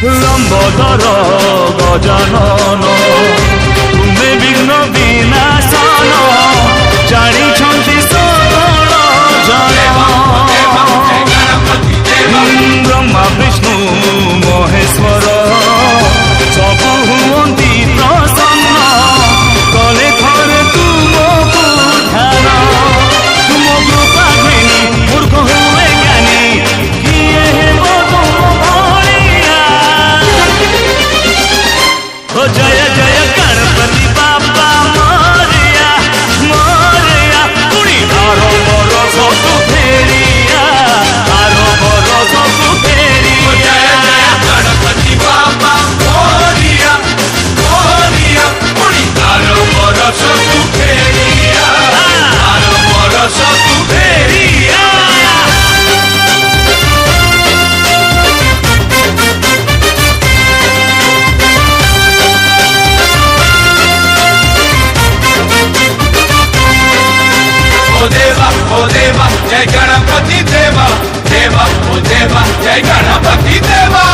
लंबोदर गजानन तुम्हें विघ्न विनाशन जानी सकल जन ब्रह्मा विष्णु महेश्वर सब हुअंती प्रसन्न कले थरे तुमको ध्यान तुम कृपा घिनी मूर्ख हुए ज्ञानी किए हेबो तुम भलिया हो जय जय गणपति बाबा मोरिया मोरिया पुणी आरो मोरो सब फेरिया आरो मोरो सब फेरिया जय गणपति बाबा मोरिया मोरिया पुणी आरो मोरो सब फेरिया आरो मोरो सब फेरिया ओ देवा जय गणपति देवा देवा ओ देवा जय गणपति देवा।